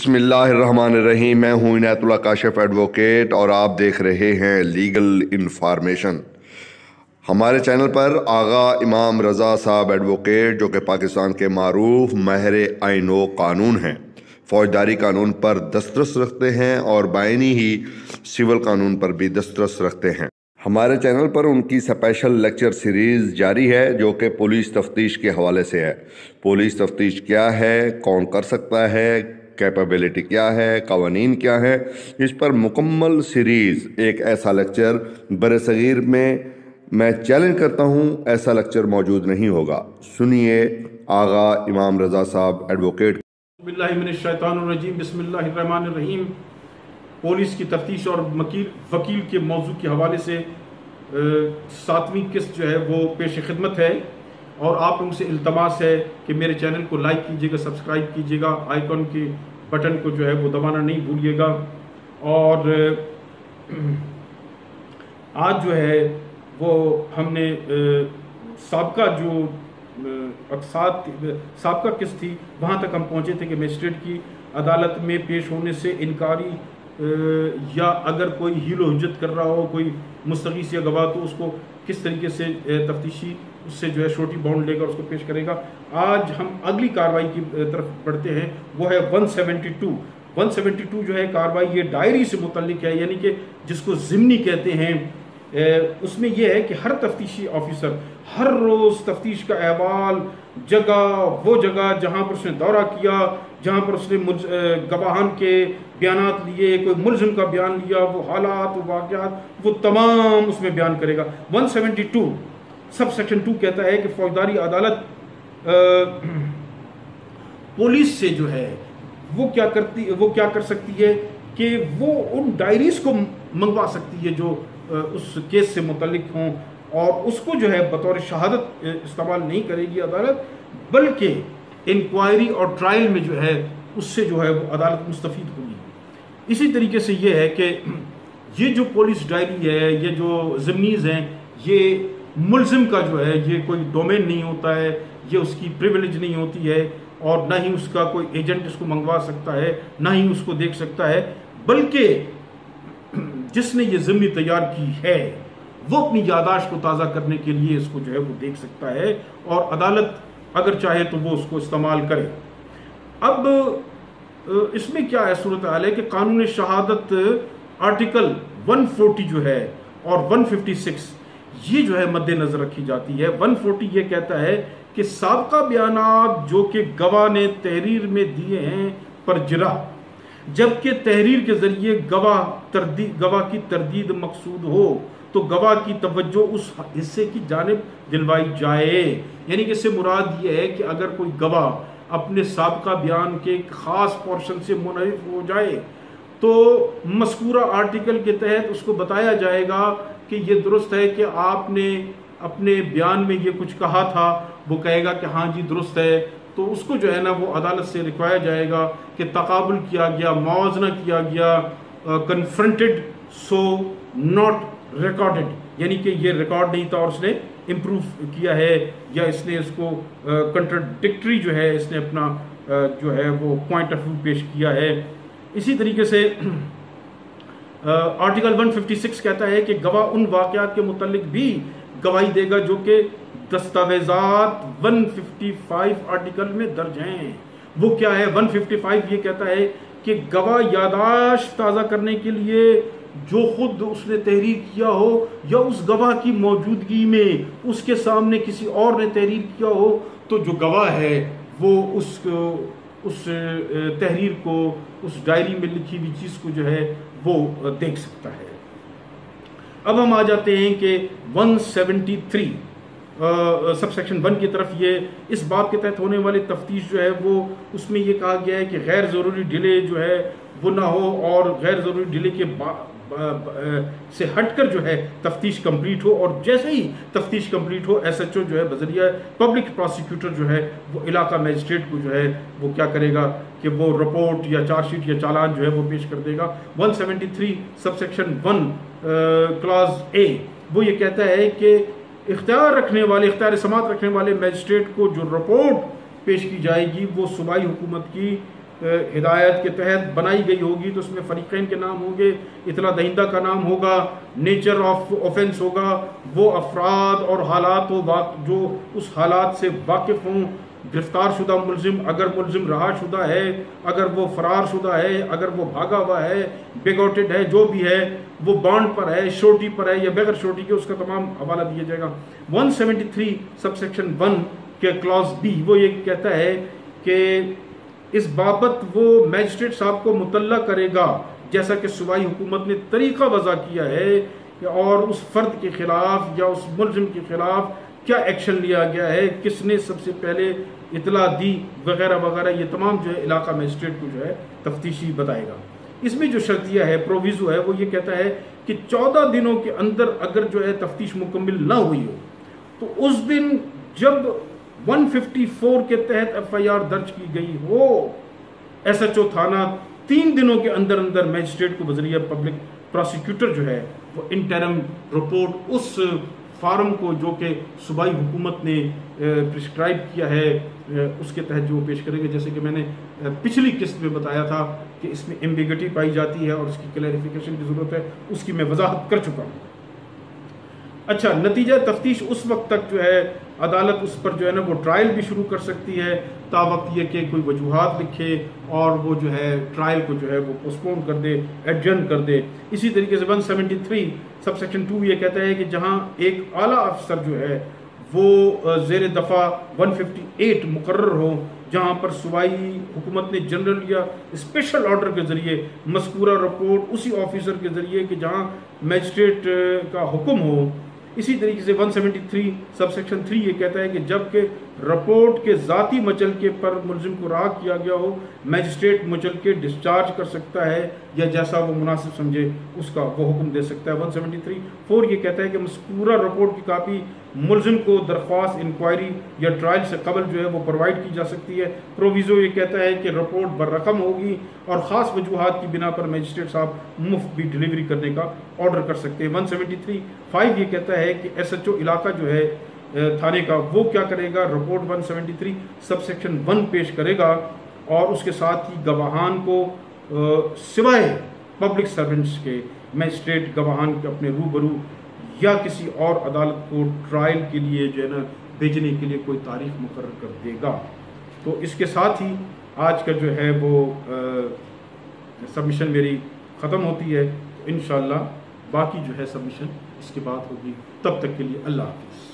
بسم اللہ الرحمن الرحیم۔ میں ہوں عنایت اللہ کاشف ایڈوکیٹ اور آپ دیکھ رہے ہیں لیگل انفارمیشن۔ ہمارے چینل پر آغا امام رضا صاحب ایڈوکیٹ، جو کہ پاکستان کے معروف ماہر آئین و قانون ہیں، فوجداری قانون پر دسترس رکھتے ہیں اور بائنی ہی سول قانون پر بھی دسترس رکھتے ہیں۔ ہمارے چینل پر ان کی اسپیشل لیکچر سیریز جاری ہے، جو کہ پولیس تفتیش کے حوالے سے ہے۔ پولیس تفتیش کیا ہے، کون کر سکتا ہے، کیپیبلٹی کیا ہے، قوانین کیا ہے، اس پر مکمل سیریز ایک ایسا لیکچر برصغیر میں چیلنج کرتا ہوں ایسا لیکچر موجود نہیں ہوگا۔ سنیے آغا امام رضا صاحب ایڈوکیٹ۔ بسم اللہ من الشیطان الرجیم، بسم اللہ الرحمن الرحیم۔ پولیس کی تفتیش اور وکیل کے موضوع کے حوالے سے 7ویں قسط جو ہے وہ پیش خدمت ہے، اور آپ لوگوں سے التماس ہے کہ میرے چینل کو لائک کیجیے گا، سبسکرائب کیجیے گا، آئیکن کے بٹن کو جو ہے وہ دبانا نہیں بھولیے گا۔ اور آج جو ہے وہ ہم نے سابقہ قسط تھی، وہاں تک ہم پہنچے تھے کہ میجسٹریٹ کی عدالت میں پیش ہونے سے انکاری یا اگر کوئی حیل و حجت کر رہا ہو کوئی مستغیث یا گواہ، تو اس کو کس طریقے سے تفتیشی اس سے جو ہے شورٹی بانڈ لے کر اس کو پیش کرے گا۔ آج ہم اگلی کارروائی کی طرف بڑھتے ہیں، وہ ہے 172 جو ہے کارروائی، یہ ڈائری سے متعلق ہے، یعنی کہ جس کو ضمنی کہتے ہیں۔ اس میں یہ ہے کہ ہر تفتیشی آفیسر ہر روز تفتیش کا احوال، وہ جگہ جہاں پر اس نے دورہ کیا، جہاں پر اس نے گواہان کے بیانات لیے، کوئی ملزم کا بیان لیا، وہ حالات، وہ واقعات، وہ تمام اس میں بیان کرے گا۔ 172 سب سیکشن 2 کہتا ہے کہ فوجداری عدالت پولیس سے جو ہے وہ کیا کر سکتی ہے کہ وہ ان ڈائریز کو منگوا سکتی ہے جو اس کیس سے متعلق ہوں، اور اس کو جو ہے بطور شہادت استعمال نہیں کرے گی عدالت، بلکہ انکوائری اور ٹرائل میں جو ہے اس سے جو ہے وہ عدالت مستفید ہوگی۔ اسی طریقے سے یہ ہے کہ یہ جو پولیس ڈائری ہے، یہ جو ضمنیز ہیں، یہ ملزم کا جو ہے یہ کوئی ڈومین نہیں ہوتا ہے، یہ اس کی پریویلیج نہیں ہوتی ہے، اور نہ ہی اس کا کوئی ایجنٹ اس کو منگوا سکتا ہے، نہ ہی اس کو دیکھ سکتا ہے، بلکہ جس نے یہ ضمنی تیار کی ہے وہ اپنی یادداشت کو تازہ کرنے کے لیے اس کو جو ہے وہ دیکھ سکتا ہے، اور عدالت اگر چاہے تو وہ اس کو استعمال کرے۔ اب اس میں کیا ہے صورتحال ہے کہ قانون شہادت آرٹیکل 140 جو ہے اور 156 یہ جو ہے مد نظر رکھی جاتی ہے۔ 140 یہ کہتا ہے کہ سابقہ بیانات جو کہ گواہ نے تحریر میں دیے ہیں پر جرح، جبکہ تحریر کے ذریعے گواہ کی تردید مقصود ہو تو گواہ کی توجہ اس حصے کی جانب دلوائی جائے۔ یعنی کہ اس سے مراد یہ ہے کہ اگر کوئی گواہ اپنے سابقہ بیان کے ایک خاص پورشن سے منحرف ہو جائے تو مذکورہ آرٹیکل کے تحت اس کو بتایا جائے گا کہ یہ درست ہے کہ آپ نے اپنے بیان میں یہ کچھ کہا تھا، وہ کہے گا کہ ہاں جی درست ہے، تو اس کو جو ہے نا وہ عدالت سے رکوایا جائے گا کہ تقابل کیا گیا، موازنہ کیا گیا، کنفرنٹڈ سو ناٹ ریکارڈڈ، یعنی کہ یہ ریکارڈ نہیں تھا اور اس نے امپروو کیا ہے، یا اس نے اس کو کنٹراڈکٹری جو ہے اس نے اپنا جو ہے وہ پوائنٹ آف ویو پیش کیا ہے۔ اسی طریقے سے آرٹیکل 156 کہتا ہے کہ گواہ ان واقعات کے متعلق بھی گواہی دے گا جو کہ دستاویزات 155 آرٹیکل میں درج ہیں۔ وہ کیا ہے 155؟ یہ کہتا ہے کہ گواہ یادداشت تازہ کرنے کے لیے جو خود اس نے تحریر کیا ہو یا اس گواہ کی موجودگی میں اس کے سامنے کسی اور نے تحریر کیا ہو، تو جو گواہ ہے وہ اس تحریر کو، اس ڈائری میں لکھی ہوئی چیز کو جو ہے وہ دیکھ سکتا ہے۔ اب ہم آ جاتے ہیں کہ 173 سب سیکشن 1 کی طرف۔ یہ اس باب کے تحت ہونے والی تفتیش جو ہے وہ اس میں یہ کہا گیا ہے کہ غیر ضروری ڈیلے جو ہے وہ نہ ہو، اور غیر ضروری ڈیلے کے سے ہٹ کر جو ہے تفتیش کمپلیٹ ہو، اور جیسے ہی تفتیش کمپلیٹ ہو ایس ایچ او جو ہے بذریعہ پبلک پراسیکیوٹر جو ہے وہ علاقہ میجسٹریٹ کو جو ہے وہ کیا کرے گا کہ وہ رپورٹ یا چارج شیٹ یا چالان جو ہے وہ پیش کر دے گا۔ 173 سب سیکشن 1 کلاز اے وہ یہ کہتا ہے کہ اختیار سماعت رکھنے والے میجسٹریٹ کو جو رپورٹ پیش کی جائے گی وہ صوبائی حکومت کی ہدایت کے تحت بنائی گئی ہوگی تو اس میں فریقین کے نام ہوں گے، اطلاع دہندہ کا نام ہوگا، نیچر آف اوفینس ہوگا، وہ افراد اور حالات جو اس حالات سے واقف ہوں، گرفتار شدہ ملزم، اگر ملزم رہا شدہ ہے، اگر وہ فرار شدہ ہے، اگر وہ بھاگا ہوا ہے، بیگوٹڈ ہے، جو بھی ہے، وہ بانڈ پر ہے، شورٹی پر ہے یا بغیر شورٹی کے، اس کا تمام حوالہ دیا جائے گا۔ 173 سب سیکشن 1 کے کلاس بی وہ یہ کہتا ہے کہ اس بابت وہ میجسٹریٹ صاحب کو مطلع کرے گا جیسا کہ صوبائی حکومت نے طریقہ وضع کیا ہے اور اس فرد کے خلاف یا اس ملزم کے خلاف کیا ایکشن لیا گیا ہے، کس نے سب سے پہلے اطلاع دی وغیرہ وغیرہ، یہ تمام جو ہے علاقہ میجسٹریٹ کو جو ہے تفتیشی بتائے گا۔ اس میں جو شرطیہ ہے، پروویزو ہے، وہ یہ کہتا ہے کہ 14 دنوں کے اندر اگر جو ہے تفتیش مکمل نہ ہوئی ہو تو اس دن جب 154 کے تحت ایف آئی آر درج کی گئی ہو، ایس ایچ او تھانہ 3 دنوں کے اندر اندر میجسٹریٹ کو بذریعہ پبلک پراسیکیوٹر جو ہے وہ انٹرم رپورٹ اس فارم کو جو کہ صوبائی حکومت نے پرسکرائب کیا ہے اس کے تحت جو پیش کریں گے، جیسے کہ میں نے پچھلی قسط میں بتایا تھا کہ اس میں ایمبیگٹی پائی جاتی ہے اور اس کی کلیریفیکیشن کی ضرورت ہے، اس کی میں وضاحت کر چکا ہوں۔ اچھا، نتیجہ تفتیش اس وقت تک جو ہے عدالت اس پر جو ہے نا وہ ٹرائل بھی شروع کر سکتی ہے، تا وقت یہ کہ کوئی وجوہات لکھے اور وہ جو ہے ٹرائل کو جو ہے وہ پوسٹپون کر دے، ایڈجرن کر دے۔ اسی طریقے سے 173 سب سیکشن 2 یہ کہتا ہے کہ جہاں ایک اعلیٰ افسر جو ہے وہ زیر دفعہ 158 مقرر ہو، جہاں پر صوبائی حکومت نے جنرل یا اسپیشل آرڈر کے ذریعے مذکورہ رپورٹ اسی آفیسر کے ذریعے کہ جہاں میجسٹریٹ کا حکم ہو۔ اسی طریقے سے 173 سب سیکشن 3 یہ کہتا ہے کہ جب کہ رپورٹ کے ذاتی مچلکے پر ملزم کو رہا کیا گیا ہو، میجسٹریٹ مچلکے ڈسچارج کر سکتا ہے یا جیسا وہ مناسب سمجھے اس کا وہ حکم دے سکتا ہے۔ 173(4) یہ کہتا ہے کہ مذکورہ رپورٹ کی کاپی ملزم کو درخواست انکوائری یا ٹرائل سے قبل جو ہے وہ پرووائڈ کی جا سکتی ہے۔ پروویزو یہ کہتا ہے کہ رپورٹ بررقم ہوگی اور خاص وجوہات کی بنا پر میجسٹریٹ صاحب مفت بھی ڈلیوری کرنے کا آرڈر کر سکتے ہیں۔ 173(5) یہ کہتا ہے کہ ایس ایچ او علاقہ جو ہے تھانے کا وہ کیا کرے گا، رپورٹ 173 سب سیکشن 1 پیش کرے گا اور اس کے ساتھ ہی گواہان کو سوائے پبلک سرونٹس کے میجسٹریٹ گواہان کے اپنے روبرو یا کسی اور عدالت کو ٹرائل کے لیے جو ہے نا بھیجنے کے لیے کوئی تاریخ مقرر کر دے گا۔ تو اس کے ساتھ ہی آج کا جو ہے وہ سبمیشن میری ختم ہوتی ہے۔ انشاءاللہ باقی جو ہے سبمیشن اس کے بعد ہوگی۔ تب تک کے لیے اللہ حافظ۔